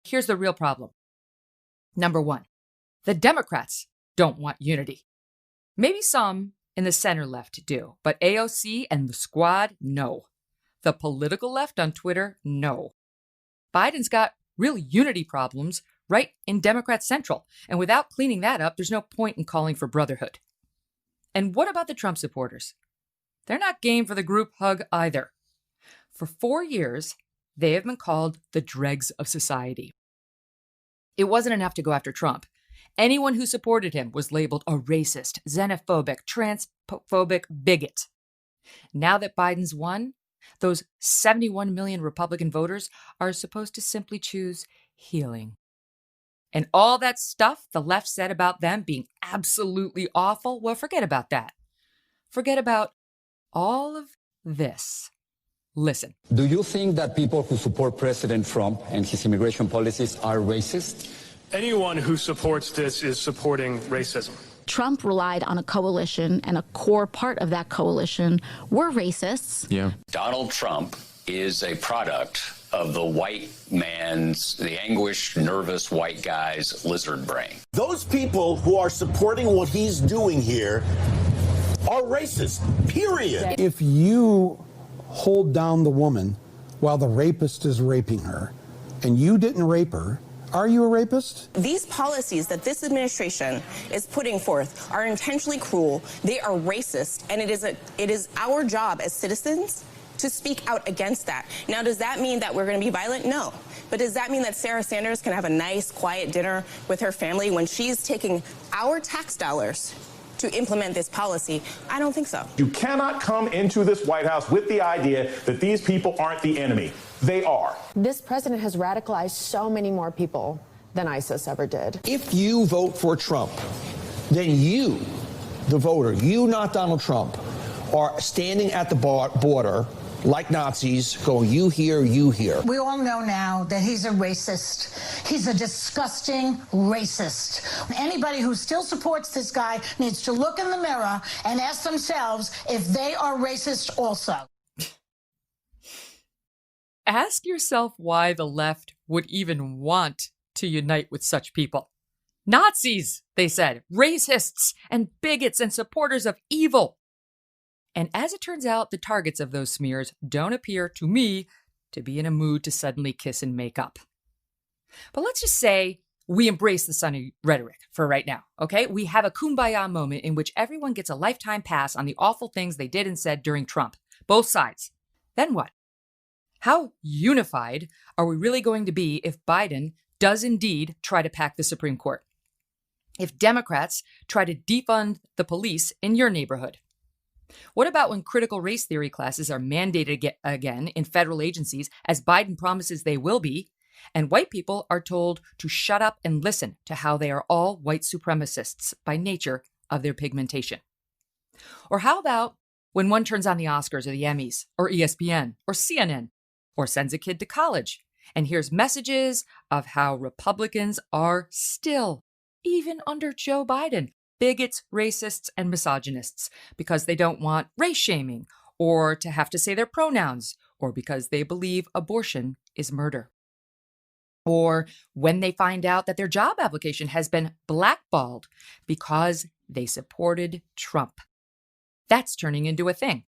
Here's the real problem. Number one, the Democrats don't want unity. Maybe some in the center left do, but AOC and the squad, no. The political left on Twitter, no. Biden's got real unity problems right in Democrat Central, and without cleaning that up, there's no point in calling for brotherhood. And what about the Trump supporters? They're not game for the group hug either. For 4 years, they have been called the dregs of society. It wasn't enough to go after Trump. Anyone who supported him was labeled a racist, xenophobic, transphobic bigot. Now that Biden's won, those 71 million Republican voters are supposed to simply choose healing. And all that stuff the left said about them being absolutely awful, well, forget about that. Forget about all of this. Listen. Do you think that people who support President Trump and his immigration policies are racist? Anyone who supports this is supporting racism. Trump relied on a coalition, and a core part of that coalition were racists. Yeah. Donald Trump is a product of the white man's, the anguished, nervous white guy's lizard brain. Those people who are supporting what he's doing here are racist, period. If you hold down the woman while the rapist is raping her, and you didn't rape her, are you a rapist? These policies that this administration is putting forth are intentionally cruel. They are racist, and it is our job as citizens to speak out against that. Now, does that mean that we're going to be violent? No. But does that mean that Sarah Sanders can have a nice, quiet dinner with her family when she's taking our tax dollars to implement this policy? I don't think so. You cannot come into this White House with the idea that these people aren't the enemy. They are. This president has radicalized so many more people than ISIS ever did. If you vote for Trump, then you, the voter, you, not Donald Trump, are standing at the border like Nazis, going, you here, you here. We all know now that he's a racist. He's a disgusting racist. Anybody who still supports this guy needs to look in the mirror and ask themselves if they are racist also. Ask yourself why the left would even want to unite with such people. Nazis, they said, racists and bigots and supporters of evil. And as it turns out, the targets of those smears don't appear to me to be in a mood to suddenly kiss and make up. But let's just say we embrace the sunny rhetoric for right now, okay? We have a kumbaya moment in which everyone gets a lifetime pass on the awful things they did and said during Trump. Both sides. Then what? How unified are we really going to be if Biden does indeed try to pack the Supreme Court? If Democrats try to defund the police in your neighborhood? What about when critical race theory classes are mandated again in federal agencies, as Biden promises they will be, and white people are told to shut up and listen to how they are all white supremacists by nature of their pigmentation? Or how about when one turns on the Oscars or the Emmys or ESPN or CNN, or sends a kid to college and hears messages of how Republicans are still, even under Joe Biden, bigots, racists, and misogynists because they don't want race shaming or to have to say their pronouns or because they believe abortion is murder. Or when they find out that their job application has been blackballed because they supported Trump. That's turning into a thing.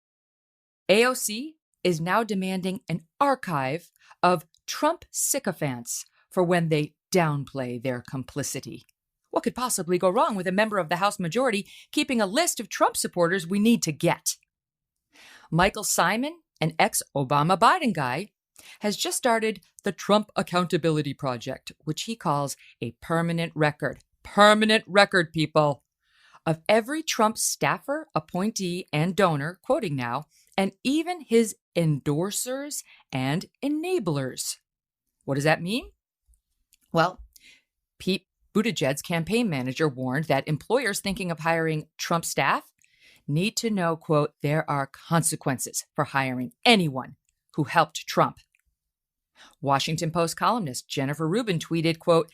AOC is now demanding an archive of Trump sycophants for when they downplay their complicity. What could possibly go wrong with a member of the House majority keeping a list of Trump supporters we need to get? Michael Simon, an ex-Obama Biden guy, has just started the Trump Accountability Project, which he calls a permanent record. Permanent record, people, of every Trump staffer, appointee, and donor, quoting now, and even his endorsers and enablers. What does that mean? Well, Pete Buttigieg's campaign manager warned that employers thinking of hiring Trump staff need to know, quote, there are consequences for hiring anyone who helped Trump. Washington Post columnist Jennifer Rubin tweeted, quote,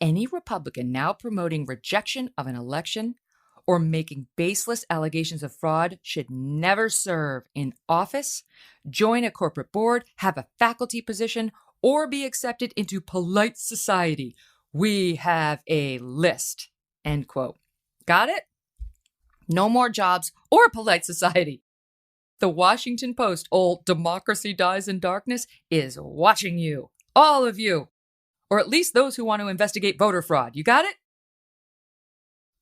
any Republican now promoting rejection of an election or making baseless allegations of fraud should never serve in office, join a corporate board, have a faculty position, or be accepted into polite society. We have a list. End quote. Got it? No more jobs or polite society. The Washington Post, old democracy dies in darkness, is watching you. All of you. Or at least those who want to investigate voter fraud. You got it?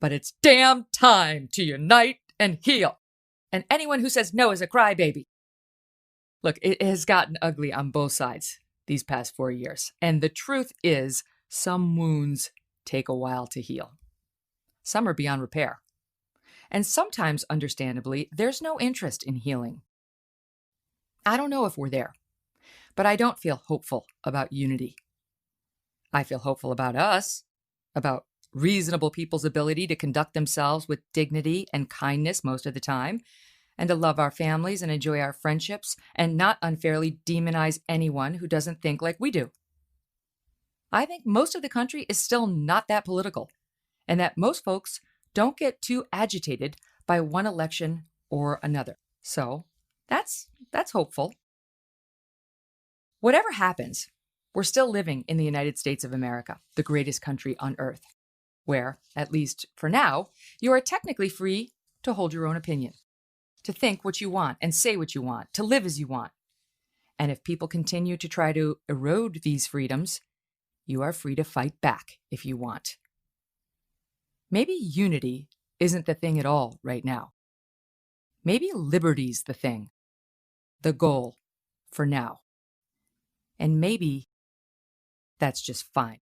But it's damn time to unite and heal. And anyone who says no is a crybaby. Look, it has gotten ugly on both sides these past 4 years. And the truth is, some wounds take a while to heal. Some are beyond repair. And sometimes, understandably, there's no interest in healing. I don't know if we're there, but I don't feel hopeful about unity. I feel hopeful about us, about reasonable people's ability to conduct themselves with dignity and kindness most of the time, and to love our families and enjoy our friendships, and not unfairly demonize anyone who doesn't think like we do. I think most of the country is still not that political, and that most folks don't get too agitated by one election or another. So that's hopeful. Whatever happens, we're still living in the United States of America, the greatest country on earth, where, at least for now, you are technically free to hold your own opinion, to think what you want and say what you want, to live as you want. And if people continue to try to erode these freedoms, you are free to fight back if you want. Maybe unity isn't the thing at all right now. Maybe liberty's the thing, the goal for now. And maybe that's just fine.